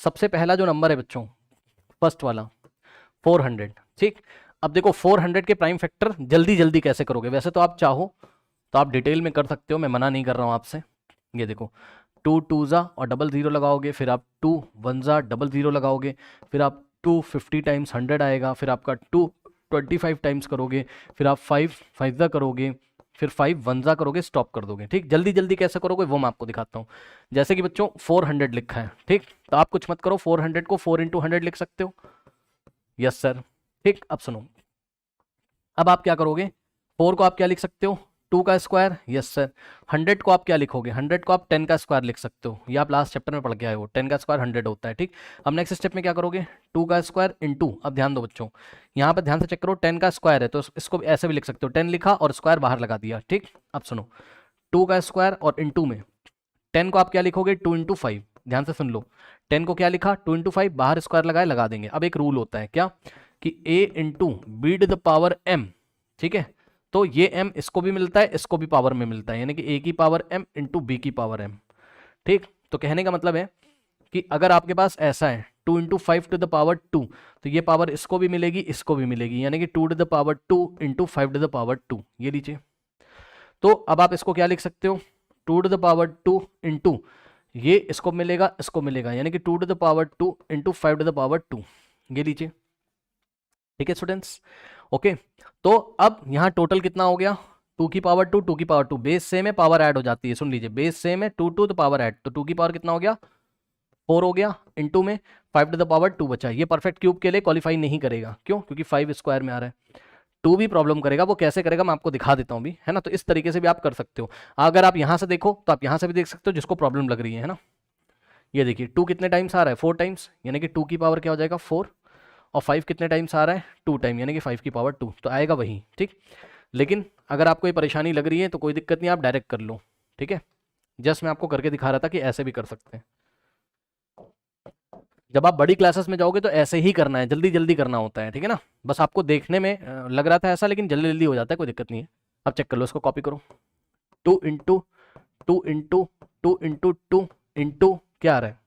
सबसे पहला जो नंबर है बच्चों, फर्स्ट वाला 400, ठीक। अब देखो 400 के प्राइम फैक्टर जल्दी जल्दी कैसे करोगे, वैसे तो आप चाहो तो आप डिटेल में कर सकते हो, मैं मना नहीं कर रहा हूँ आपसे। ये देखो 2 2 और डबल जीरो लगाओगे, फिर आप 2 1 डबल जीरो लगाओगे, फिर आप 2 50 टाइम्स 100 आएगा, फिर आपका 2 25 टाइम्स करोगे, फिर आप 5 5 करोगे, फिर 5 1 करोगे, स्टॉप कर दोगे, ठीक। जल्दी जल्दी कैसे करोगे वो मैं आपको दिखाता हूँ। जैसे कि बच्चों 400 लिखा है, ठीक, तो आप कुछ मत करो, 400 को 4 इंटू 100 लिख सकते हो। यस सर, ठीक। अब सुनो, अब आप क्या करोगे, 4 को आप क्या लिख सकते हो, 2 का स्क्वायर। Yes sir. 100 को आप क्या लिखोगे, 100 को आप 10 का स्क्वायर लिख सकते हो, ये आप लास्ट चैप्टर में पढ़ के आए हो, 10 का स्क्वायर 100 होता है, ठीक। अब नेक्स्ट स्टेप में क्या करोगे, 2 का स्क्वायर इंटू, अब ध्यान दो बच्चों, यहाँ पर ध्यान से चेक करो, 10 का स्क्वायर है तो इसको ऐसे भी लिख सकते हो, 10 लिखा और स्क्वायर बाहर लगा दिया, ठीक। अब सुनो, 2 का स्क्वायर और इंटू में 10 को आप क्या लिखोगे, 2 इंटू 5, ध्यान से सुन लो, 10 को क्या लिखा, 2 इंटू 5, बाहर स्क्वायर लगाए, लगा देंगे। अब एक रूल होता है क्या, कि a into B to the power m, ठीक है, तो ये m इसको भी मिलता है, इसको भी पावर में मिलता है, यानी कि a की पावर m इंटू बी की पावर m, ठीक। तो कहने का मतलब है कि अगर आपके पास ऐसा है 2 इंटू 5 टू द पावर 2, तो ये पावर इसको भी मिलेगी, इसको भी मिलेगी, यानी कि 2 to the power 2 into 5 to the power 2, ये लीजिए। तो अब आप इसको क्या लिख सकते हो, 2 टू द पावर 2 इंटू ये इसको मिलेगा, यानी कि 2 to the power 2 into 5 to the power 2, ये लीजिए, ठीक है स्टूडेंट्स। ओके, तो अब यहाँ टोटल कितना हो गया, 2 की पावर 2, 2 की पावर 2, बेस सेम है, पावर ऐड हो जाती है, सुन लीजिए, बेस सेम है, 2 2 तो पावर ऐड, तो 2 की पावर कितना हो गया, 4 हो गया, इंटू में 5 टू द पावर 2 बचा। ये परफेक्ट क्यूब के लिए क्वालिफाई नहीं करेगा, क्यों, क्योंकि 5 स्क्वायर में आ रहा है। 2 भी प्रॉब्लम करेगा, वो कैसे करेगा मैं आपको दिखा देता हूँ भी, है ना। तो इस तरीके से भी आप कर सकते हो, अगर आप यहाँ से देखो तो आप यहाँ से भी देख सकते हो, जिसको प्रॉब्लम लग रही है ना। ये देखिए 2 कितने टाइम्स आ रहा है, 4 टाइम्स, यानी कि 2 की पावर क्या हो जाएगा 4, और 5 कितने टाइम्स आ रहा है 2 टाइम, यानी कि 5 की पावर 2, तो आएगा वही, ठीक। लेकिन अगर आपको ये परेशानी लग रही है तो कोई दिक्कत नहीं, आप डायरेक्ट कर लो, ठीक है। जस्ट मैं आपको करके दिखा रहा था कि ऐसे भी कर सकते हैं। जब आप बड़ी क्लासेस में जाओगे तो ऐसे ही करना है, जल्दी जल्दी करना होता है, ठीक है ना। बस आपको देखने में लग रहा था ऐसा, लेकिन जल्दी जल्दी हो जाता है, कोई दिक्कत नहीं है। अब चेक कर लो, इसको कॉपी करो, 2 इंटू 2 इंटू 2 इंटू 2 इंटू क्या आ रहा है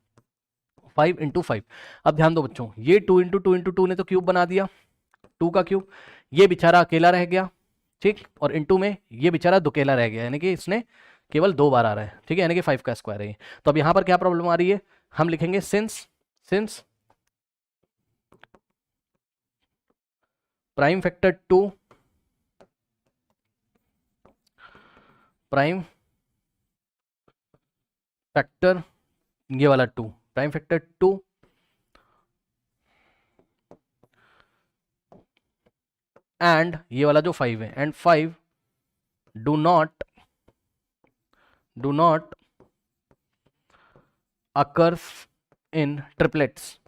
5 इंटू 5। अब ध्यान दो बच्चों, ये 2 इंटू 2 इंटू 2 ने तो क्यूब बना दिया, 2 का क्यूब, ये बेचारा अकेला रह गया, ठीक, और इंटू में ये बेचारा दुकेला रह गया, यानी कि इसने केवल 2 बार आ रहा है, ठीक है, यानी कि 5 का स्क्वायर है ये। तो अब यहाँ पर क्या प्रॉब्लम आ रही है, हम लिखेंगे since prime factor 2 prime factor, ये वाला 2 प्राइम फैक्टर 2 एंड ये वाला जो 5 है, and 5 do not occurs in triplets,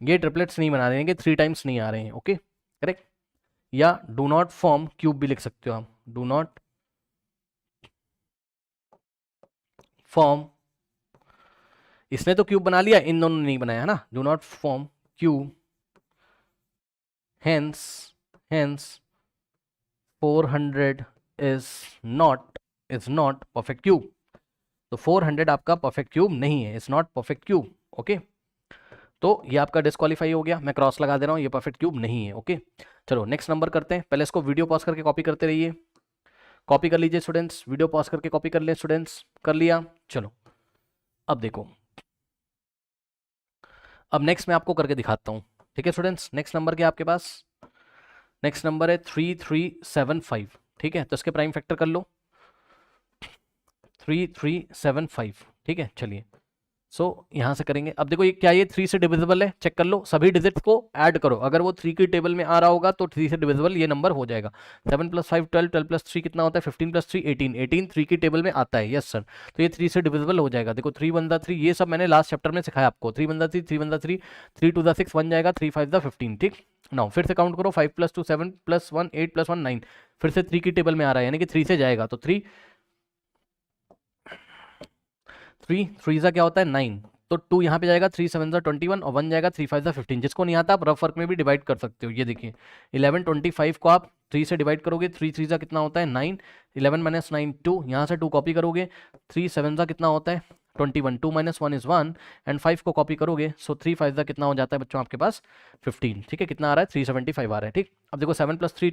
ये ट्रिपलेट्स नहीं बना रहे हैं, कि 3 टाइम्स नहीं आ रहे हैं, ओके करेक्ट। या डू नॉट फॉर्म क्यूब भी लिख सकते हो आप, डू नॉट फॉर्म, इसने तो क्यूब बना लिया, इन दोनों ने नहीं बनाया है ना, do not form cube, hence 400 is not perfect cube. तो 400 आपका परफेक्ट क्यूब नहीं है, is not perfect cube, okay. तो ये आपका डिस्क्वालीफाई हो गया, मैं क्रॉस लगा दे रहा हूँ, ये परफेक्ट क्यूब नहीं है, ओके। चलो नेक्स्ट नंबर करते हैं, पहले इसको वीडियो पॉज करके कॉपी करते रहिए, कॉपी कर लीजिए स्टूडेंट्स, वीडियो पॉज करके कॉपी कर ले स्टूडेंट्स, कर लिया। चलो अब देखो, अब नेक्स्ट मैं आपको करके दिखाता हूँ, ठीक है स्टूडेंट्स। नेक्स्ट नंबर क्या आपके पास, नेक्स्ट नंबर है 3375, ठीक है, तो इसके प्राइम फैक्टर कर लो 3375, ठीक है। चलिए यहाँ से करेंगे, अब देखो ये क्या, ये 3 से डिविजिबल है, चेक कर लो, सभी डिजिट्स को ऐड करो, अगर वो 3 की टेबल में आ रहा होगा तो 3 से डिविजिबल ये नंबर हो जाएगा। 7 + 5 12, 12 + 3 कितना होता है 15 + 3 18, 18 3 की टेबल में आता है, यस सर। तो ये 3 से डिविजिबल हो जाएगा, देखो 3 1 3, ये सब मैंने लास्ट चैप्टर में सिखाया आपको, 3 1 3, 3 1 3, 3 2 6 बन जाएगा, 3 5 15, ठीक। नाउ फिर से काउंट करो, 5 + 2 7 + 1 8 + 1 9, फिर से 3 की टेबल में आ रहा है, यानी कि 3 से जाएगा, तो 3 3 क्या होता है 9, तो 2 यहाँ पे जाएगा, 3 7 21 और 1 जाएगा, 3 5 15। जिसको नहीं आता आप रफ वर्क में भी डिवाइड कर सकते हो, ये देखिए 11 25 को आप 3 से डिवाइड करोगे, 3 3 कितना होता है 9, 11 - 9 2, यहाँ से 2 कॉपी करोगे, 3 7 कितना होता है 21, 2 - 1 = 1 एंड 5 को कॉपी करोगे, सो 3 5 दा कितना हो जाता है बच्चों आपके पास 15, ठीक है, कितना आ रहा है 375 आ रहा है, ठीक। अब देखो 7 + 3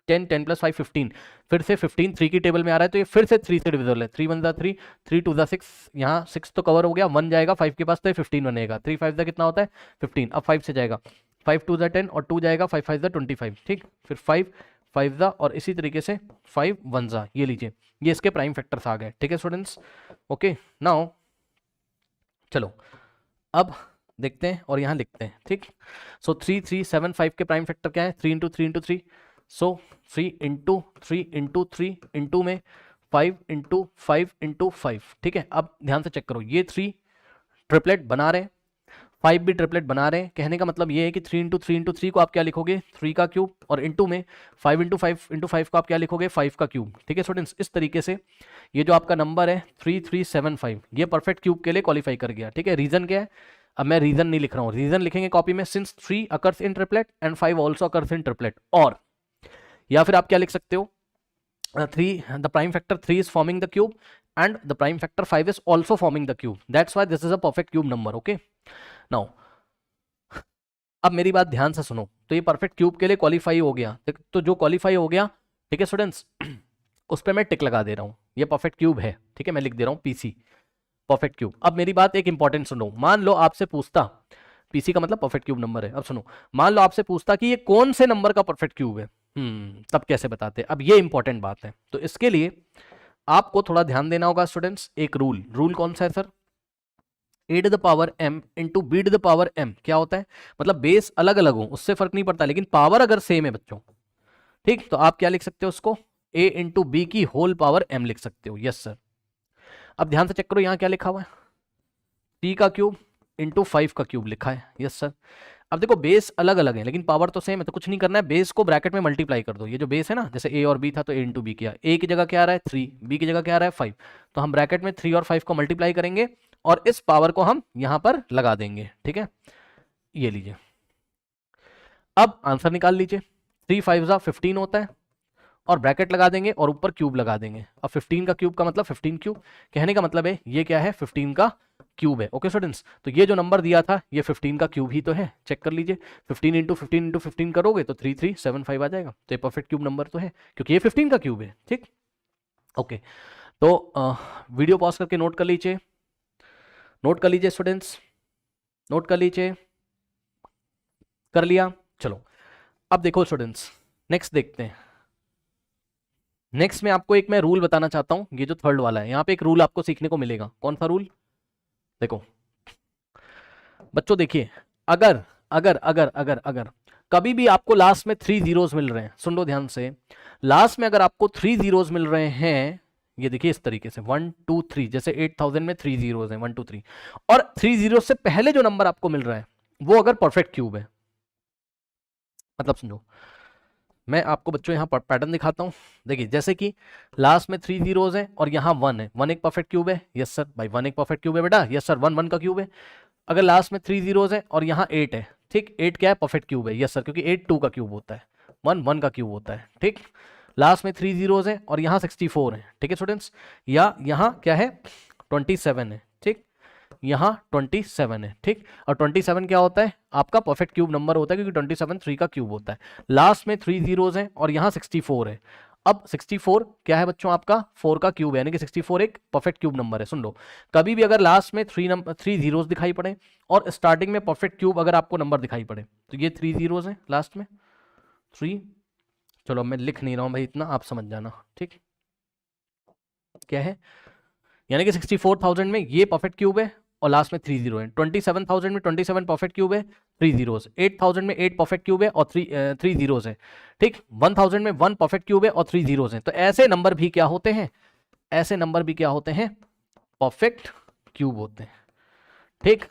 10, 10 + 5 15, फिर से 15 3 की टेबल में आ रहा है, तो ये फिर से 3 से डिविजिबल है, 3 × 1 = 3, 3 × 2 = 6, यहाँ 6 तो कवर हो गया, 1 जाएगा 5 के पास तो ये 15 बनेगा, 3 5 दा कितना होता है 15, अब 5 से जाएगा, 5 2 = 10 और 2 जाएगा, 5 5 दा 25, ठीक, फिर 5 5 दा और इसी तरीके से 5 1 जा, ये लीजिए, ये इसके प्राइम फैक्टर्स आ गए, ठीक है स्टूडेंट्स। ओके, नाउ चलो अब देखते हैं और यहाँ लिखते हैं, ठीक। सो 3 3 7 5 के प्राइम फैक्टर क्या है, 3 × 3 × 3, सो 3 × 3 × 3 इंटू में 5 × 5 × 5, ठीक है। अब ध्यान से चेक करो, ये 3 ट्रिपलेट बना रहे हैं, 5 भी ट्रिपलेट बना रहे हैं, कहने का मतलब ये है कि 3 × 3 × 3 को आप क्या लिखोगे 3 का क्यूब, और इंटू में 5 × 5 × 5 को आप क्या लिखोगे 5 का क्यूब, ठीक है स्टूडेंट्स। इस तरीके से ये जो आपका नंबर है 3375 ये परफेक्ट क्यूब के लिए क्वालिफाई कर गया, ठीक है। रीजन क्या है, अब मैं रीजन नहीं लिख रहा हूँ, रीजन लिखेंगे कॉपी में, since 3 occurs in triplet and 5 also occurs in triplet, और या फिर आप क्या लिख सकते हो 3 the prime factor 3 is forming the cube and the prime factor 5 is also forming the cube, that's why this is a perfect cube number. Okay, now अब मेरी बात ध्यान से सुनो, तो ये परफेक्ट क्यूब के लिए क्वालिफाई हो गया, तो जो क्वालिफाई हो गया, ठीक है स्टूडेंट्स, उस पर मैं टिक लगा दे रहा हूँ, ये परफेक्ट क्यूब है, ठीक है, मैं लिख दे रहा हूँ पीसी परफेक्ट क्यूब। अब मेरी बात एक इंपॉर्टेंट सुनो, मान लो आपसे पूछता, पीसी का मतलब परफेक्ट क्यूब नंबर है, अब सुनो, मान लो आपसे पूछता कि ये कौन से नंबर का परफेक्ट क्यूब है, तब कैसे बताते। अब ये इंपॉर्टेंट बात है, तो इसके लिए आपको थोड़ा ध्यान देना होगा स्टूडेंट्स, एक रूल कौन सा है सर, a⁻m इंटू b⁻m क्या होता है, मतलब बेस अलग अलग हो उससे फर्क नहीं पड़ता, लेकिन पावर अगर सेम है बच्चों, ठीक, तो आप क्या लिख सकते हो उसको a इंटू बी की होल पावर m लिख सकते हो, यस सर। अब ध्यान से चेक करो, यहाँ क्या लिखा हुआ है 3 का क्यूब इंटू 5 का क्यूब लिखा है, यस सर। अब देखो बेस अलग अलग है लेकिन पावर तो सेम है, तो कुछ नहीं करना है, बेस को ब्रैकेट में मल्टीप्लाई कर दो, ये जो बेस है ना, जैसे a और b था तो a इंटू बी किया, a की जगह क्या आ रहा है 3, b की जगह क्या आ रहा है 5, तो हम ब्रैकेट में 3 और 5 को मल्टीप्लाई करेंगे और इस पावर को हम यहां पर लगा देंगे, ठीक है, ये लीजिए। अब आंसर निकाल लीजिए, 3 5 15 होता है और ब्रैकेट लगा देंगे और ऊपर क्यूब लगा देंगे। अब 15 का क्यूब का मतलब 15 क्यूब, कहने का मतलब है ये क्या है 15 का क्यूब है। ओके स्टूडेंट्स, तो ये जो नंबर दिया था ये 15 का क्यूब ही तो है, चेक कर लीजिए, 15 इंटू 15 इंटू 15 करोगे तो 3375 आ जाएगा, तो ये परफेक्ट क्यूब नंबर तो है क्योंकि ये 15 का क्यूब है, ठीक। ओके, तो वीडियो पॉज करके नोट कर लीजिए, नोट कर लीजिए स्टूडेंट्स, नोट कर लीजिए, कर लिया। चलो अब देखो स्टूडेंट्स, नेक्स्ट देखते हैं। नेक्स्ट में आपको एक मैं रूल बताना चाहता हूं, ये जो थर्ड वाला है, यहाँ पे एक रूल आपको सीखने को मिलेगा। कौन सा रूल, देखो बच्चों, देखिए अगर अगर अगर अगर अगर कभी भी आपको लास्ट में 3 जीरोस मिल रहे हैं, सुन लो ध्यान से, लास्ट में अगर आपको 3 जीरोस मिल रहे हैं, ये देखिए इस तरीके से 1 2 3, जैसे 8000 में 3 जीरोस हैं 1 2 3, और 3 जीरो से पहले जो नंबर आपको मिल रहा है वो अगर परफेक्ट क्यूब है, मतलब समझो, मैं आपको बच्चों यहाँ पैटर्न दिखाता हूँ। देखिए जैसे कि लास्ट में 3 जीरोस हैं और यहाँ 1 है, 1 एक परफेक्ट क्यूब है, यस सर भाई 1 एक परफेक्ट क्यूब है बेटा, यस सर 1 1 का क्यूब है। अगर लास्ट में 3 जीरोस हैं और यहाँ 8 है, ठीक, 8 क्या है परफेक्ट क्यूब है, यस सर, क्योंकि 8 2 का क्यूब होता है, 1 1 का क्यूब होता है, ठीक। लास्ट में 3 जीरोस हैं और यहाँ 64 है, ठीक है स्टूडेंट्स, या यहाँ क्या है 27 है, ठीक, यहाँ 27 है, ठीक, और 27 क्या होता है आपका परफेक्ट क्यूब नंबर होता है क्योंकि 27 3 का क्यूब होता है। लास्ट में 3 जीरोस हैं और यहाँ 64 है। अब 64 क्या है बच्चों आपका 4 का क्यूब है, यानी कि 64 एक परफेक्ट क्यूब नंबर है। सुन लो, कभी भी अगर लास्ट में 3 जीरोस दिखाई पड़े और स्टार्टिंग में परफेक्ट क्यूब अगर आपको नंबर दिखाई पड़े, तो ये 3 जीरोस हैं लास्ट में 3, चलो मैं लिख नहीं रहा हूं भाई इतना, आप समझ जाना, ठीक, क्या है, यानी कि 64,000 में ये परफेक्ट क्यूब है और लास्ट में 3 जीरो है। 27,000 में 27 परफेक्ट क्यूब है, 3 जीरोस। 8,000 में 8 परफेक्ट क्यूब है और 3 जीरोस है, ठीक। 1,000 में 1 परफेक्ट क्यूब है और 3 जीरोस है। तो ऐसे नंबर भी क्या होते हैं, ऐसे नंबर भी क्या होते हैं परफेक्ट क्यूब होते हैं, ठीक।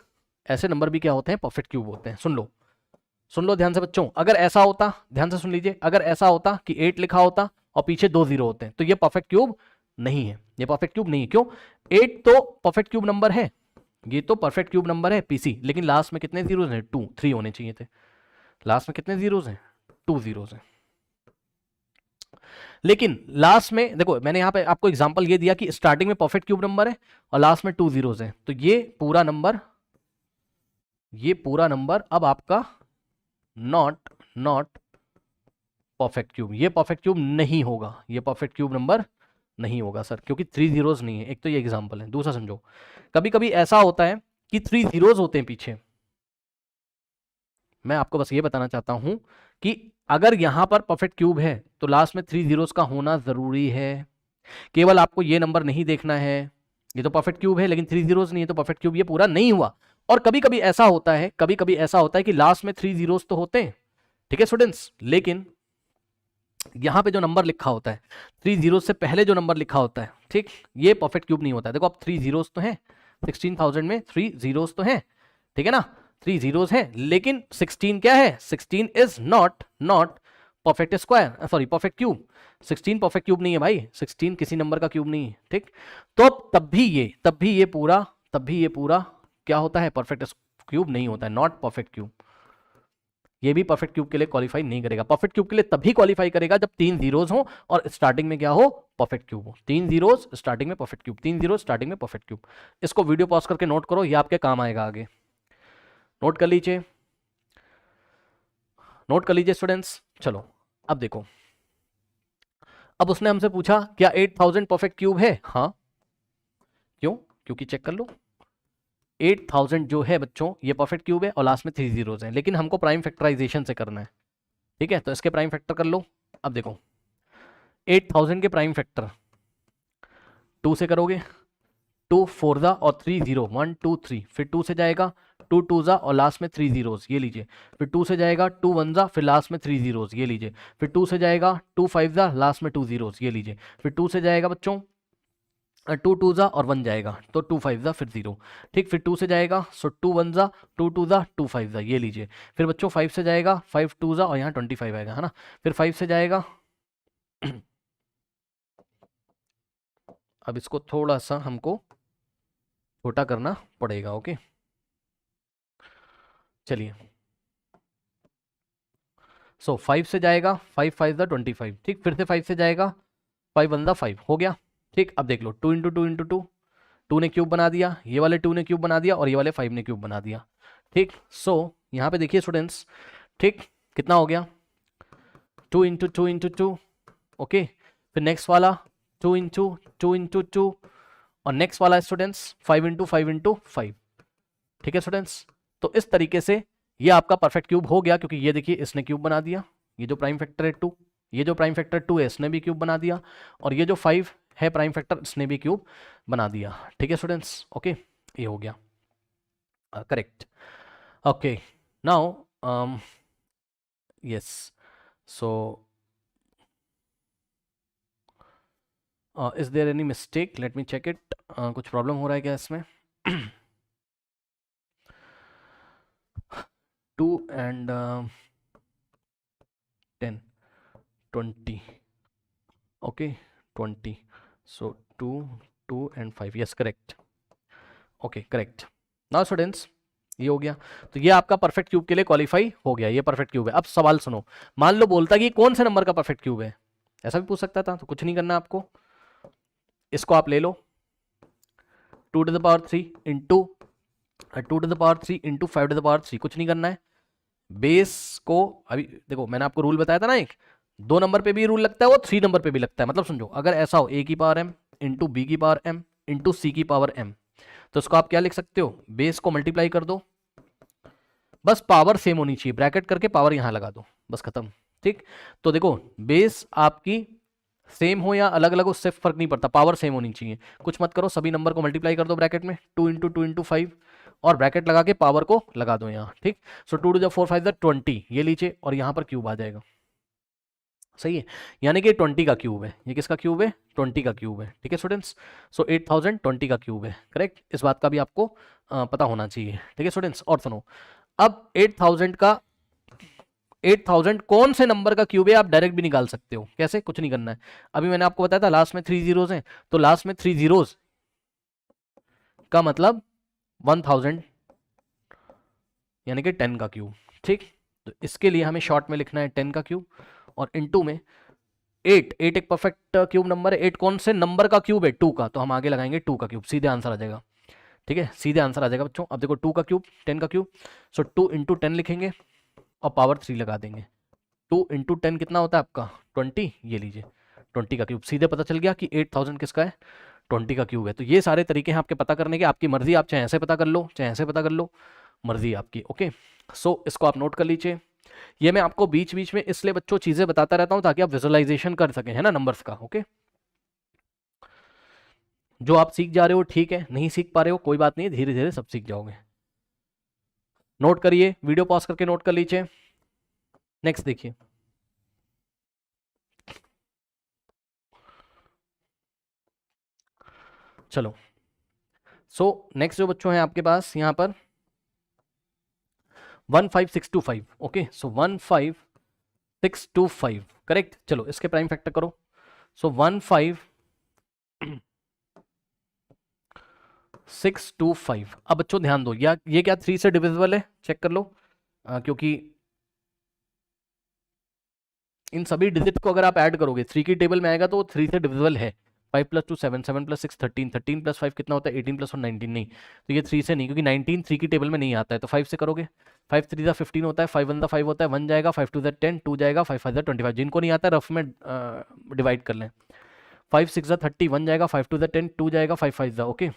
ऐसे नंबर भी क्या होते हैं परफेक्ट क्यूब होते हैं। सुन लो ध्यान से बच्चों, अगर ऐसा होता, ध्यान से सुन लीजिए, अगर ऐसा होता कि 8 लिखा होता और पीछे 2 जीरो होते हैं तो ये परफेक्ट क्यूब नहीं है, ये परफेक्ट क्यूब नहीं है। क्यों, 8 तो परफेक्ट क्यूब नंबर है, ये तो परफेक्ट क्यूब नंबर है पीसी, लेकिन लास्ट में कितने जीरोस हैं 2, 3 होने चाहिए थे, लास्ट में कितने जीरोस हैं 2 जीरोस हैं। लेकिन लास्ट में देखो मैंने यहां पे आपको एग्जांपल ये दिया कि स्टार्टिंग में परफेक्ट क्यूब नंबर है और लास्ट में 2 जीरोस हैं, तो ये पूरा नंबर अब आपका नॉट परफेक्ट क्यूब, ये परफेक्ट क्यूब नहीं होगा, ये परफेक्ट क्यूब नंबर नहीं होगा सर, क्योंकि 3 जीरोस नहीं है। एक तो ये एग्जांपल है। दूसरा समझो, कभी कभी ऐसा होता है कि 3 जीरोस होते हैं पीछे। मैं आपको बस ये बताना चाहता हूं कि अगर यहां पर परफेक्ट क्यूब है तो लास्ट में 3 जीरोस का होना जरूरी है। केवल आपको ये नंबर नहीं देखना है, ये तो परफेक्ट क्यूब है लेकिन 3 जीरोस नहीं है, तो परफेक्ट क्यूब ये पूरा नहीं हुआ। और कभी कभी ऐसा होता है कि लास्ट में 3 जीरोस तो होते हैं, ठीक है स्टूडेंट्स, लेकिन यहां पे जो नंबर लिखा होता है 3 जीरो से पहले जो नंबर लिखा होता है, ठीक, ये परफेक्ट क्यूब नहीं होता है। देखो अब 3 जीरोस तो हैं 16,000 में, 3 जीरोस तो हैं, ठीक है ना, 3 जीरोस हैं, लेकिन 16 क्या है, 16 is not perfect square, sorry perfect cube. 16 perfect cube नहीं है भाई, 16 किसी नंबर का क्यूब नहीं है, ठीक। तो तब भी ये पूरा क्या होता है, परफेक्ट क्यूब नहीं होता है, नॉट परफेक्ट क्यूब। ये भी परफेक्ट क्यूब के लिए क्वालिफाई नहीं करेगा। परफेक्ट क्यूब के लिए तभी क्वालिफाई करेगा जब 3 जीरोस हो और स्टार्टिंग में क्या हो, परफेक्ट क्यूब हो। 3 जीरोस स्टार्टिंग में परफेक्ट क्यूब, 3 जीरो स्टार्टिंग में परफेक्ट क्यूब। इसको वीडियो पॉज करके नोट करो, ये आपके काम आएगा आगे। नोट कर लीजिए, स्टूडेंट्स। चलो अब देखो, अब उसने हमसे पूछा क्या 8000 परफेक्ट क्यूब है? हाँ, क्यों? क्योंकि चेक कर लो, 8000 जो है बच्चों ये परफेक्ट क्यूब है और लास्ट में 3 जीरोस हैं, लेकिन हमको प्राइम फैक्टराइजेशन से करना है, ठीक है, तो इसके प्राइम फैक्टर कर लो। अब देखो 8000 के प्राइम फैक्टर 2 से करोगे, 2 4 जा और 3 0, 1 2 3, फिर 2 से जाएगा 2 2 जा और लास्ट में 3 जीरोस, ये लीजिए। फिर 2 से जाएगा 2 1 जा, फिर लास्ट में 3 जीरोस, ये लीजिए। फिर 2 से जाएगा 2 5 जा, लास्ट में 2 जीरोस, ये लीजिए। फिर 2 से जाएगा बच्चों 2 2 जा और 1 जाएगा, तो 2 5 जा फिर 0, ठीक। फिर 2 से जाएगा, सो 2 1 जा, 2 2 जा, 2 5 जा, ये लीजिए। फिर बच्चों 5 से जाएगा 5 2 जा और यहाँ 25 आएगा, है ना। फिर 5 से जाएगा अब इसको थोड़ा सा हमको छोटा करना पड़ेगा, ओके। चलिए, सो 5 से जाएगा 5 5 जा 25, ठीक। फिर से 5 से जाएगा 5 1 जा 5, हो गया, ठीक। अब देख लो 2 इंटू 2 इंटू 2, 2 ने क्यूब बना दिया, ये वाले 2 ने क्यूब बना दिया और ये वाले 5 ने क्यूब बना दिया, ठीक। सो यहाँ पे देखिए स्टूडेंट्स, ठीक, कितना हो गया, 2 इंटू 2 इंटू 2, ओके। फिर नेक्स्ट वाला 2 इंटू 2 इंटू 2 और नेक्स्ट वाला स्टूडेंट्स 5 इंटू 5 इंटू 5, ठीक है स्टूडेंट्स। तो इस तरीके से ये आपका परफेक्ट क्यूब हो गया, क्योंकि ये देखिए इसने क्यूब बना दिया, ये जो प्राइम फैक्टर है 2, ये जो प्राइम फैक्टर 2 है इसने भी क्यूब बना दिया, और ये जो 5 है प्राइम फैक्टर इसने भी क्यूब बना दिया, ठीक है स्टूडेंट्स, ओके। ये हो गया correct, okay. Now yes, so is there any mistake, let me check it. कुछ प्रॉब्लम हो रहा है क्या इसमें? 2 and 10 20, okay 20, so 2 2 and 5, yes correct, okay correct। Now students ये हो गया, तो ये आपका परफेक्ट क्यूब के लिए क्वालिफाई हो गया, ये परफेक्ट क्यूब है। अब सवाल सुनो, मान लो बोलता कि कौन से नंबर का परफेक्ट क्यूब है, ऐसा भी पूछ सकता था, तो कुछ नहीं करना आपको, इसको आप ले लो 2 to the power 3 into 2 to the power 3 into 5 to the power 3, कुछ नहीं करना है। बेस को अभी देखो मैंने आपको रूल बताया था ना, एक 2 नंबर पे भी रूल लगता है, वो 3 नंबर पे भी लगता है। मतलब समझो अगर ऐसा हो a की पावर m इंटू बी की पावर m इंटू सी की पावर m, तो इसको आप क्या लिख सकते हो, बेस को मल्टीप्लाई कर दो, बस पावर सेम होनी चाहिए, ब्रैकेट करके पावर यहां लगा दो, बस खत्म, ठीक। तो देखो बेस आपकी सेम हो या अलग अलग हो उससे फर्क नहीं पड़ता, पावर सेम होनी चाहिए। कुछ मत करो, सभी नंबर को मल्टीप्लाई कर दो ब्रैकेट में, 2 इंटू 2 इंटू 5 और ब्रैकेट लगा के पावर को लगा दो यहाँ, ठीक। सो 2 टू 4 5 20, ये लीजिए और यहाँ पर क्यूब आ जाएगा, सही है, यानी कि 20 का क्यूब है। ये किसका क्यूब है, 20 का क्यूब है, ठीक है स्टूडेंट्स। सो 8000 20 का क्यूब है, करेक्ट। इस बात का भी आपको पता होना चाहिए, ठीक है स्टूडेंट्स। और सुनो, अब 8000 कौन से नंबर का क्यूब है आप डायरेक्ट भी निकाल सकते हो, कैसे, कुछ नहीं करना है। अभी मैंने आपको बताया था लास्ट में 3 जीरोस हैं, तो लास्ट में 3 जीरोस का मतलब 1000 यानी कि 10 का क्यूब, ठीक। तो इसके लिए हमें शॉर्ट में लिखना है 10 का क्यूब और इनटू में 8 8 एक परफेक्ट क्यूब नंबर है। 8 कौन से नंबर का क्यूब है? 2 का, तो हम आगे लगाएंगे 2 का क्यूब, सीधे आंसर आ जाएगा। ठीक है, सीधे आंसर आ जाएगा बच्चों। अब देखो 2 का क्यूब 10 का क्यूब, सो 2 इंटू 10 लिखेंगे और पावर 3 लगा देंगे। 2 इंटू 10 कितना होता है आपका? 20। ये लीजिए 20 का क्यूब, सीधे पता चल गया कि 8000 किसका है? 20 का क्यूब है। तो ये सारे तरीके हैं आपके पता करने के, आपकी मर्जी, आप चाहे ऐसे पता कर लो चाहे ऐसे पता कर लो, मर्जी आपकी। ओके, सो इसको आप नोट कर लीजिए। ये मैं आपको बीच बीच में इसलिए बच्चों चीजें बताता रहता हूं ताकि आप विजुअलाइजेशन कर सकें, है ना, नंबर्स का। ओके, जो आप सीख जा रहे हो ठीक है, नहीं सीख पा रहे हो कोई बात नहीं, धीरे धीरे सब सीख जाओगे। नोट करिए, वीडियो पॉज करके नोट कर लीजिए। नेक्स्ट देखिए, चलो। सो नेक्स्ट जो बच्चों हैं आपके पास यहां पर 15625। ओके, सो 15625 करेक्ट। चलो इसके प्राइम फैक्टर करो। सो 15625। अब बच्चों ध्यान दो, या ये क्या 3 से डिविजिबल है? चेक कर लो, क्योंकि इन सभी डिजिट को अगर आप ऐड करोगे 3 की टेबल में आएगा तो 3 से डिविजिबल है। 5 + 2 7, 7 + 6 13, 13 + 5 कितना होता है? 18 + 1 19। नहीं, तो ये 3 से नहीं, क्योंकि 19 3 की टेबल में नहीं आता है, तो 5 से करोगे। 5 3 15 होता है, 5 1 5 होता है, 1 जाएगा, 5 2 10, 2 जाएगा, 5 5 25। जिनको नहीं आता रफ में डिवाइड कर लें। 5 6 30, 1 जाएगा, 5 2 10, 2 जाएगा, 5 5। ओके,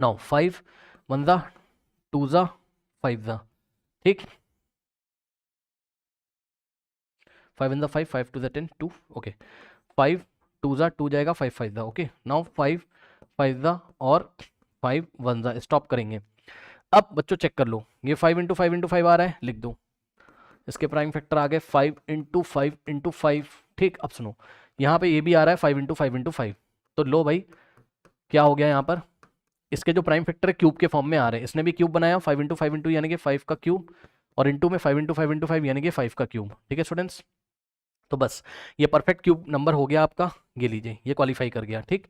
नाउ 5 1 2 5, ठीक। 5 1 5, 5 2 10, 2। ओके, 5 2 2 जाएगा, 5 5। ओके, नाउ 5 5 और 5 1 स्टॉप करेंगे। अब बच्चों चेक कर लो, ये 5 × 5 × 5 आ रहा है, लिख दो। इसके प्राइम फैक्टर आ गए 5 × 5 × 5। ठीक, अब सुनो, यहाँ पे ये भी आ रहा है 5 × 5 × 5। तो लो भाई, क्या हो गया यहाँ पर? इसके जो प्राइम फैक्टर है क्यूब के फॉर्म में आ रहे हैं। इसने भी क्यूब बनाया 5 × 5 × यानी कि 5 का क्यूब, और इंटू में 5 × 5 × 5 यानी कि 5 का क्यूब। ठीक है स्टूडेंट्स, तो बस ये परफेक्ट क्यूब नंबर हो गया आपका। ये लीजिए, ये क्वालिफाई कर गया। ठीक,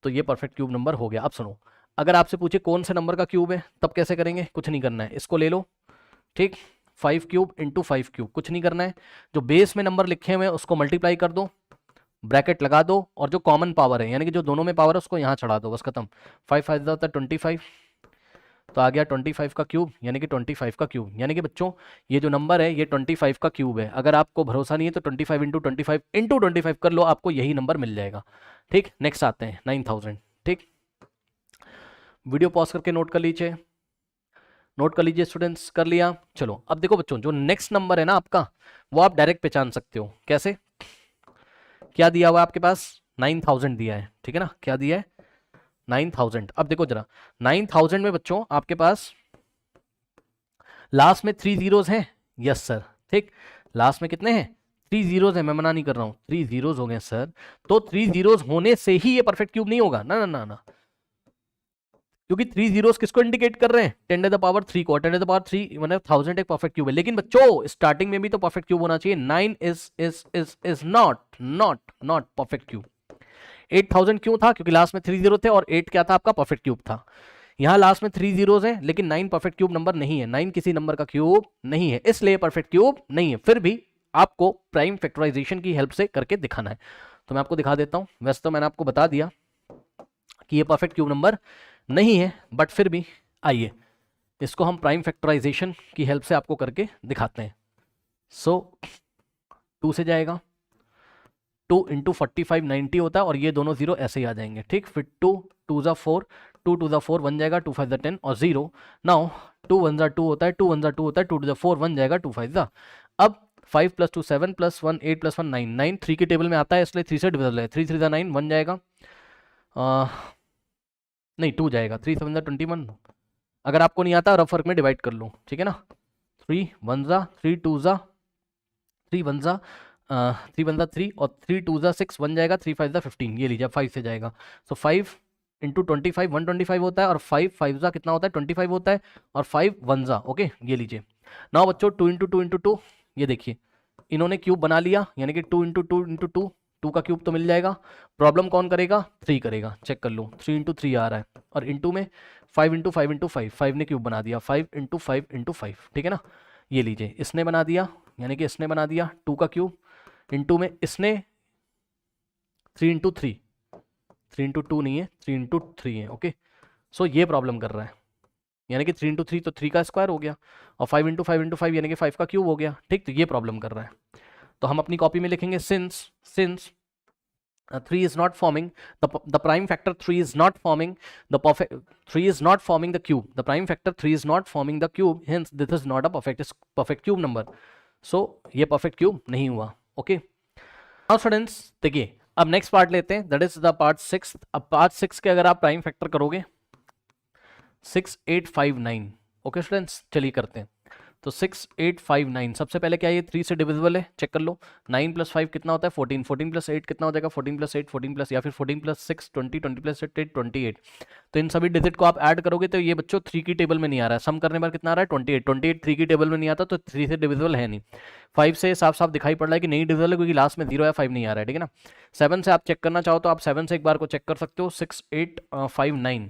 तो ये परफेक्ट क्यूब नंबर हो गया। अब सुनो, अगर आपसे पूछे कौन से नंबर का क्यूब है, तब कैसे करेंगे? कुछ नहीं करना है, इसको ले लो। ठीक, 5 क्यूब × 5 क्यूब, कुछ नहीं करना है। जो बेस में नंबर लिखे हुए हैं उसको मल्टीप्लाई कर दो, ब्रैकेट लगा दो, और जो कॉमन पावर है यानी कि जो दोनों में पावर है उसको यहाँ चढ़ा दो, बस खत्म। 5 5 होता है 25, तो आ गया 25 का क्यूब, यानी कि 25 का क्यूब। यानी कि बच्चों ये जो नंबर है ये 25 का क्यूब है। अगर आपको भरोसा नहीं है तो 25 × 25 × 25 कर लो, आपको यही नंबर मिल जाएगा। ठीक, नेक्स्ट आते हैं 9000। ठीक, वीडियो पॉज करके नोट कर लीजिए, नोट कर लीजिए स्टूडेंट्स, कर लिया। चलो अब देखो बच्चों, जो नेक्स्ट नंबर है ना आपका, वो आप डायरेक्ट पहचान सकते हो। कैसे? क्या दिया हुआ है आपके पास? 9000 दिया है, ठीक है ना, क्या दिया है? 9000। अब देखो जरा, 9000 में बच्चों आपके पास लास्ट में 3 जीरोज हैं। यस सर, ठीक, लास्ट में कितने हैं? 3 जीरोज हैं, मैं मना नहीं कर रहा हूं, 3 जीरोज हो गए सर। तो 3 जीरोज होने से ही ये परफेक्ट क्यूब नहीं होगा, ना ना ना ना, क्योंकि 3 जीरोस किसको इंडिकेट कर रहे हैं? 10⁻³ को। 10⁻³ मतलब 1000 एक परफेक्ट क्यूब है। लेकिन बच्चों स्टार्टिंग में भी तो परफेक्ट क्यूब होना चाहिए। 9 इज नॉट परफेक्ट क्यूब। 8000 क्यों था? क्योंकि लास्ट में 3 जीरो थे और 8 क्या था आपका? परफेक्ट क्यूब था। यहां लास्ट में 3 जीरोस हैं लेकिन 9 परफेक्ट क्यूब नंबर नहीं है। 9 किसी नंबर का क्यूब नहीं है, इसलिए परफेक्ट क्यूब नहीं है। फिर भी आपको प्राइम फैक्टराइजेशन की हेल्प से करके दिखाना है, तो मैं आपको दिखा देता हूं। वैसे तो मैंने आपको बता दिया कि ये परफेक्ट क्यूब नंबर नहीं है, बट फिर भी आइए इसको हम प्राइम फैक्टराइजेशन की हेल्प से आपको करके दिखाते हैं। सो 2 से जाएगा, 2 × 45 90 होता है, और ये दोनों जीरो ऐसे ही आ जाएंगे। ठीक, फिर 2 2 4, 2 2 4 1 जाएगा, 2 5 10 और 0। नाउ 2 1 2 होता है, 2 1 2 होता है, 2 2 4 1 जाएगा, 2 5 अब 5 + 2 7 + 1 8 + 1 9। 9 3 की टेबल में आता है, इसलिए 3 से डिविजिबल है। 3 3 9 1 जाएगा, नहीं 2 जाएगा, 3 7 21। अगर आपको नहीं आता रफ वर्क में डिवाइड कर लो, ठीक है ना। 3 1 3 2 3 1 3 1 3 और 3 2 6 1 जाएगा, 3 5 15। ये लीजिए 5 से जाएगा। सो 5 × 25 125 होता है, और 5 5 कितना होता है? 25 होता है, और 5 1 ओके। ये लीजिए। नाउ बच्चों 2 × 2 × 2, ये देखिए इन्होंने क्यूब बना लिया, यानी कि 2 × 2 × 2, 2 का क्यूब तो मिल जाएगा। प्रॉब्लम कौन करेगा? 3 करेगा। चेक कर लो, 3 × 3 आ रहा है, और इंटू में 5 × 5 × 5, 5 ने क्यूब बना दिया, 5 × 5 × 5, ठीक है ना। ये लीजिए इसने बना दिया, यानी कि इसने बना दिया 2 का क्यूब, इंटू में इसने 3 इंटू टू नहीं है, 3 इंटू 3 है। ओके, सो ये प्रॉब्लम कर रहा है, यानी कि 3 इंटू 3 तो 3 का स्क्वायर हो गया, और 5 इंटू 5 यानी कि 5 का क्यूब हो गया। ठीक, तो ये प्रॉब्लम कर रहा है। तो हम अपनी कॉपी में लिखेंगे since 3 is not forming the prime factor 3 is not forming the perfect 3 is not forming the cube, the prime factor 3 is not forming the cube, hence this is not a perfect cube number. So ये perfect cube नहीं हुआ। Okay, now students देखिए, अब next part लेते हैं, that is the part 6। अब part 6 के अगर आप प्राइम फैक्टर करोगे 6859। ओके स्टूडेंट्स, चलिए करते हैं। तो 6859, सबसे पहले क्या ये 3 से डिविजिबल है, चेक कर लो। 9 + 5 कितना होता है 14, 14 + 8 कितना हो जाएगा 14 + 8 14 प्लस, या फिर 14 + 6 20, 20 + 8 28। तो इन सभी डिजिट को आप ऐड करोगे तो ये बच्चों 3 की टेबल में नहीं आ रहा है, सम करने पर कितना आ रहा है 28, 28 3 की टेबल में नहीं आता, तो 3 से डिविजिबल है नहीं। 5 से साफ साफ दिखाई पड़ रहा है कि नहीं डिविजिबल है, क्योंकि लास्ट में 0 या 5 नहीं आ रहा है, ठीक है ना। 7 से आप चेक करना चाहो तो आप 7 से एक बार को चेक कर सकते हो, 6859।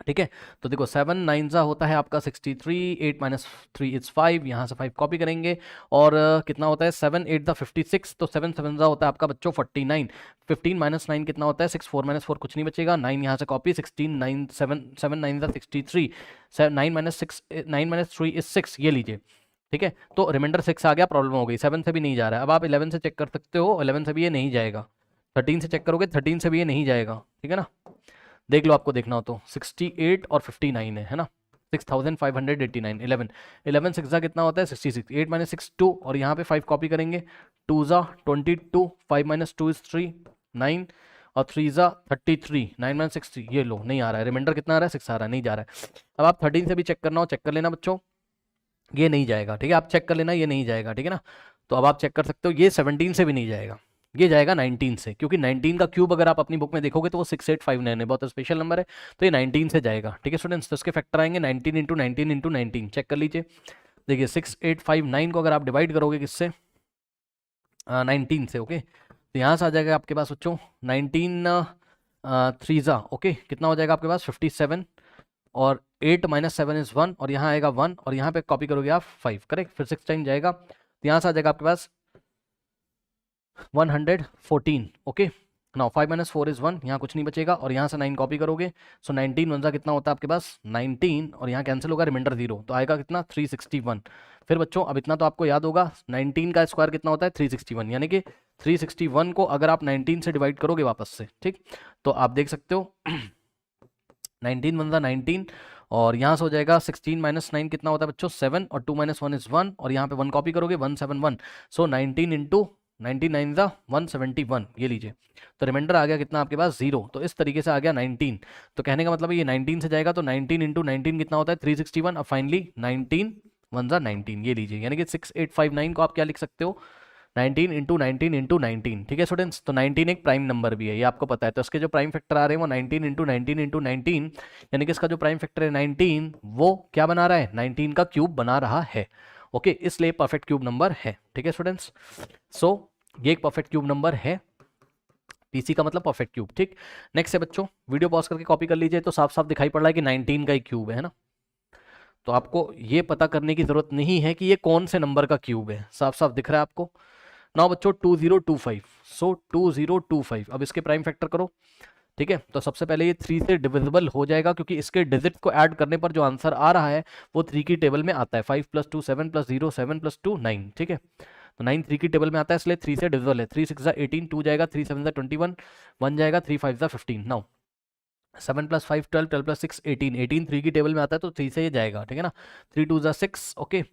ठीक है, तो देखो 7 9 ज़ा होता है आपका 63, 8 - 3 इज 5, यहाँ से 5 कॉपी करेंगे, और कितना होता है 7 8 ज़ा 56, तो 7 7 ज़ा होता है आपका बच्चों 49। 15 - 9 कितना होता है 6, 4 - 4 कुछ नहीं बचेगा, 9 यहाँ से कॉपी, 16 9 7 7 9 ज़ा 63, 9 - 6 9 - 3 इज 6, ये लीजिए। ठीक है, तो रिमाइंडर 6 आ गया, प्रॉब्लम हो गई। 7 से भी नहीं जा रहा है। अब आप 11 से चेक कर सकते हो, 11 से भी ये नहीं जाएगा। 13 से चेक करोगे, 13 से भी ये नहीं जाएगा, ठीक है ना। देख लो, आपको देखना हो तो 68 और 59 है ना, 6589। 11 6 ज़ा कितना होता है 66, 8 - 6 2, और यहाँ पे 5 कॉपी करेंगे, 2 ज़ा 22, 5 - 2 इज 3 9, और 3 ज़ा 33, 9 - 6 3, ये लो नहीं आ रहा है। रिमाइंडर कितना आ रहा है 6 आ रहा है, नहीं जा रहा है। अब आप 13 से भी चेक करना हो, चेक कर लेना बच्चों, ये नहीं जाएगा, ठीक है, आप चेक कर लेना, ये नहीं जाएगा, ठीक है ना। तो अब आप चेक कर सकते हो, ये 17 से भी नहीं जाएगा, ये जाएगा 19 से, क्योंकि 19 का क्यूब अगर आप अपनी बुक में देखोगे तो वो 6859 है, बहुत स्पेशल नंबर है, तो ये 19 से जाएगा। ठीक है स्टूडेंट्स, तो इसके फैक्टर आएंगे 19 × 19 × 19, चेक कर लीजिए। देखिए 6859 को अगर आप डिवाइड करोगे किससे 19 से, ओके, तो यहाँ से आ जाएगा आपके पास बच्चों 19 3 ज़ा, ओके, कितना हो जाएगा आपके पास 57, और 8 - 7 इज 1, और यहाँ आएगा 1, और यहाँ पे कॉपी करोगे आप 5, करेक्ट, फिर 6 टाइम जाएगा, तो यहाँ से आ जाएगा आपके पास 114। ओके, नाउ 5 - 4 इज 1, यहाँ कुछ नहीं बचेगा, और यहाँ से 9 कॉपी करोगे, सो 19 1 ज़ा कितना होता है आपके पास 19, और यहाँ कैंसिल होगा, रिमाइंडर 0, तो आएगा कितना 361। फिर बच्चों अब इतना तो आपको याद होगा, 19 का स्क्वायर कितना होता है 361, यानी कि 361 को अगर आप 19 से डिवाइड करोगे वापस से, ठीक, तो आप देख सकते हो 19 1 ज़ा 19, और यहाँ से हो जाएगा 16 - 9 कितना होता है बच्चों 7, और 2 - 1 इज 1, और यहाँ पे 1 कॉपी करोगे 171, सो 19 × 99 ज़ा 171, ये लीजिए। तो रिमाइंडर आ गया कितना आपके पास 0, तो इस तरीके से आ गया 19। तो कहने का मतलब ये 19 से जाएगा, तो 19 × 19 कितना होता है 361, अब फाइनली 19 1 ज़ा 19, ये लीजिए, यानी कि 6859 को आप क्या लिख सकते हो 19 × 19 × 19। ठीक है स्टूडेंट्स, तो 19 एक प्राइम नंबर भी है, ये आपको पता है, तो इसके जो प्राइम फैक्टर आ रहे हैं वो 19 × 19 × 19, यानी कि इसका जो प्राइम फैक्टर है 19, वो क्या बना रहा है 19 का क्यूब बना रहा है। ओके, इसलिए परफेक्ट क्यूब नंबर है। ठीक है स्टूडेंट्स, सो ये एक परफेक्ट क्यूब नंबर है, पीसी का मतलब परफेक्ट क्यूब। ठीक, नेक्स्ट है बच्चों, वीडियो पॉज करके कॉपी कर लीजिए, तो साफ साफ दिखाई पड़ रहा है कि 19 का एक क्यूब है ना, तो आपको ये पता करने की जरूरत नहीं है कि ये कौन से नंबर का क्यूब है, साफ साफ दिख रहा है आपको। नाउ बच्चों 2025, सो 2025, अब इसके प्राइम फैक्टर करो। ठीक है, तो सबसे पहले ये 3 से डिविजिबल हो जाएगा, क्योंकि इसके डिजिट को ऐड करने पर जो आंसर आ रहा है वो 3 की टेबल में आता है, 5 + 2 7 + 0 7 + 2 9। ठीक है, तो 9 3 की टेबल में आता है, इसलिए 3 से डिविजिबल है। 3 6 ज़ा 18, 2 जाएगा, 3 7 ज़ा 21, 1 जाएगा, 3 5 ज़ा 15। नाउ 7 + 5 12, 12 + 6 18, 18 3 की टेबल में आता है, तो 3 से ये जाएगा, ठीक है ना। 3 2 ज़ा 6, ओके,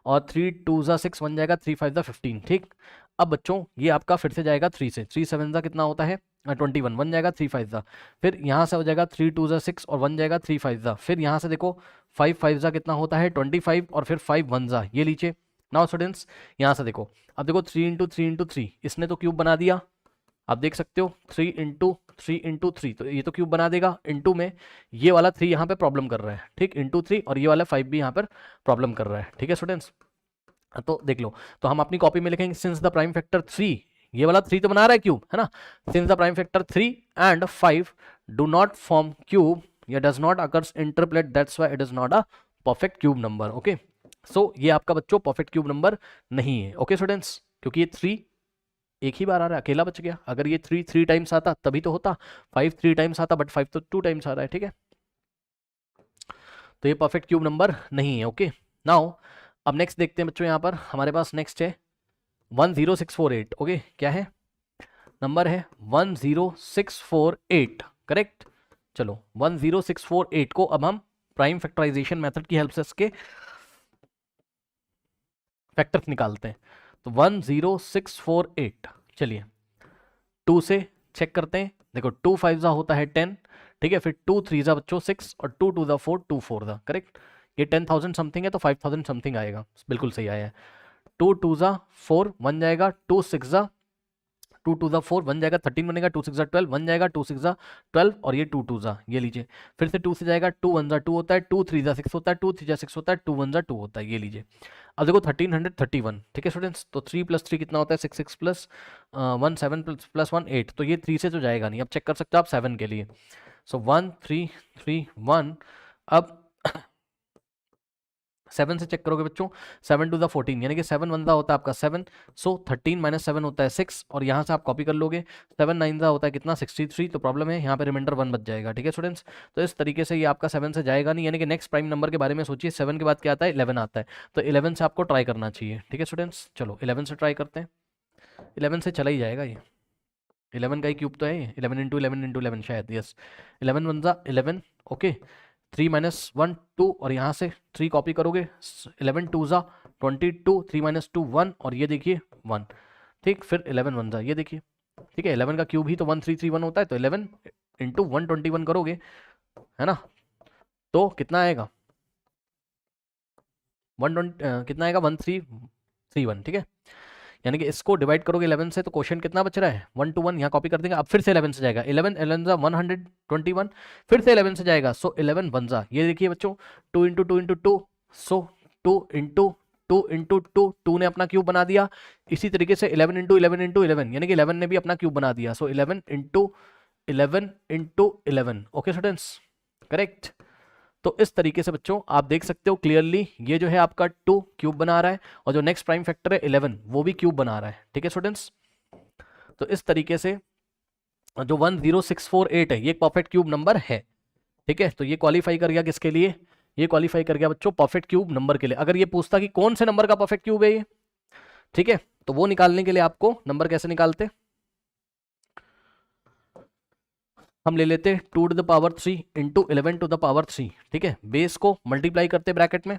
और 3 2 ज़ा 6, 1 जाएगा, 3 5 ज़ा 15। ठीक, अब बच्चों ये आपका फिर से जाएगा 3 से, 3 7 ज़ा कितना होता है 21, 1 जाएगा, 3 5 ज़ा, फिर यहाँ से हो जाएगा 3 2 ज़ा 6, और 1 जाएगा, 3 5 ज़ा, फिर यहाँ से देखो 5 5 ज़ा कितना होता है 25, और फिर 5 1 ज़ा, ये लीजिए। नाउ स्टूडेंट्स यहाँ से देखो, अब देखो 3 × 3 × 3, इसने तो क्यूब बना दिया, आप देख सकते हो 3 × 3 × 3, तो ये तो क्यूब बना देगा। इनटू में ये वाला 3 यहाँ पे प्रॉब्लम कर रहा है, ठीक, × 3, और ये वाला 5 भी यहाँ पर प्रॉब्लम कर रहा है। ठीक है स्टूडेंट्स, तो देख लो, तो हम अपनी कॉपी में लिखेंगे सिंस द प्राइम फैक्टर 3, ये वाला 3 तो बना रहा है क्यूब, है ना, since the prime factor 3 and 5 do not form cube या does not occurs in triplet, that's why it is not a perfect cube number. Okay, so ये आपका बच्चों परफेक्ट क्यूब नंबर नहीं है। ओके स्टूडेंट्स, क्योंकि ये 3 एक ही बार आ रहा है, अकेला बच गया। अगर ये 3 3 टाइम्स आता तभी तो होता, 5 3 टाइम्स आता, बट 5 तो 2 टाइम्स आ रहा है, ठीक है। तो ये परफेक्ट क्यूब नंबर नहीं है। ओके, नाउ अब नेक्स्ट देखते हैं बच्चों, यहाँ पर हमारे पास नेक्स्ट है 10648। ओके, क्या है नंबर है 10648, करेक्ट। चलो 10648 को अब हम प्राइम फैक्टराइजेशन मेथड की हेल्प से इसके फैक्टर्स निकालते हैं। तो 10648, चलिए 2 से चेक करते हैं। देखो 2 5 जा होता है 10, ठीक है, फिर 2 3 जा बच्चों 6 और 2 2 जा 4, 2 4 जा, करेक्ट। ये 10,000 समथिंग है तो 5,000 समथिंग आएगा, बिल्कुल सही आया है। 2 2 जा 4 1 जाएगा, 2 6 जा 2 2 जा 4 1 जाएगा, 13 बनेगा, 2 6 जा 12 1 जाएगा, 2 6 जा 12 और ये 2 2 जा, ये लीजिए। फिर से 2 से जाएगा, 2 1 जा 2 होता है, 2 3 जा 6 होता है, 2 3 जा 6 होता है, 2 1 जा 2 होता है, ये लीजिए। अब देखो 1331, ठीक है स्टूडेंट्स। तो 3 + 3 कितना होता है 6 6 + 1 7 + 1 8। तो ये 3 से तो जाएगा नहीं, अब चेक कर सकते हो आप 7 के लिए। सो 1 3 3 1। अब 7 से चेक करोगे बच्चों, 7 टू द 14, यानी कि 7 1 होता है आपका 7, सो 13 - 7 होता है 6, और यहाँ से आप कॉपी कर लोगे। 7 9 होता है कितना 63, तो प्रॉब्लम है यहाँ पे रिमाइंडर 1 बच जाएगा, ठीक है स्टूडेंट्स। तो इस तरीके से ये आपका 7 से जाएगा नहीं, यानी कि नेक्स्ट प्राइम नंबर के बारे में सोचिए। 7 के बाद क्या आता है 11 आता है, तो 11 से आपको ट्राई करना चाहिए, ठीक है स्टूडेंट्स। चलो 11 से ट्राई करते हैं, 11 से चला ही जाएगा ये, 11 का ही क्यूब तो है ये, 11 × 11 × 11 शायद, यस। 11 1 11, ओके। 3 - 1 2, और यहाँ से 3 कॉपी करोगे, 11 2 जा 22, 3 - 2 1, और ये देखिए 1, ठीक। फिर 11 1 जा, ये देखिए, ठीक है। 11 का क्यूब ही तो 1331 होता है, तो 11 × 121 करोगे, है ना, तो कितना आएगा 120, कितना आएगा 1331, ठीक है। यानी कि इसको डिवाइड करोगे 11 से, तो क्वेश्चन कितना बच रहा है 1 to 1, यहाँ कॉपी कर देंगे। अब फिर से 11 से जाएगा, 11 11 जा 121, फिर से 11 से जाएगा, सो 11 1 जा, ये देखिए बच्चों 2 × 2 × 2, सो 2 × 2 × 2, 2 ने अपना क्यूब बना दिया। इसी तरीके से 11 × 11 × 11, यानी कि 11 ने भी अपना क्यूब बना दिया, सो 11 × 11 × 11, ओके स्टूडेंट्स, करेक्ट। तो इस तरीके से बच्चों आप देख सकते हो क्लियरली, ये जो है आपका 2 क्यूब बना रहा है, और जो नेक्स्ट प्राइम फैक्टर है 11 वो भी क्यूब बना रहा है, ठीक है स्टूडेंट्स। तो इस तरीके से जो 10648 है ये एक परफेक्ट क्यूब नंबर है, ठीक है। तो ये क्वालिफाई कर गया किसके लिए, ये क्वालिफाई कर गया बच्चों परफेक्ट क्यूब नंबर के लिए। अगर ये पूछता कि कौन से नंबर का परफेक्ट क्यूब है ये, ठीक है, तो वो निकालने के लिए आपको नंबर कैसे निकालते, हम ले लेते 2 to the power 3 × 11 to the power 3, ठीक है। बेस को मल्टीप्लाई करते ब्रैकेट में,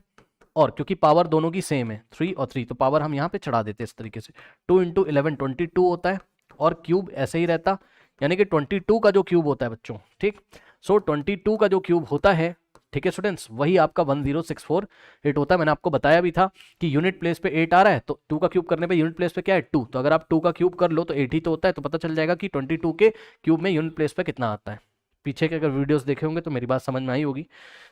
और क्योंकि पावर दोनों की सेम है 3 और 3, तो पावर हम यहाँ पे चढ़ा देते इस तरीके से। 2 × 11 22 होता है, और क्यूब ऐसे ही रहता, यानी कि 22 का जो क्यूब होता है बच्चों, ठीक। सो 22 का जो क्यूब होता है, ठीक है स्टूडेंट्स, वही आपका 10648 होता है। मैंने आपको बताया भी था कि यूनिट प्लेस पे 8 आ रहा है, तो 2 का क्यूब करने पे यूनिट प्लेस पे क्या है 2, तो अगर आप 2 का क्यूब कर लो तो 8 ही तो होता है, तो पता चल जाएगा कि 22 के क्यूब में यूनिट प्लेस पे कितना आता है। पीछे के अगर वीडियोस देखे होंगे तो मेरी बात समझ में आई होगी।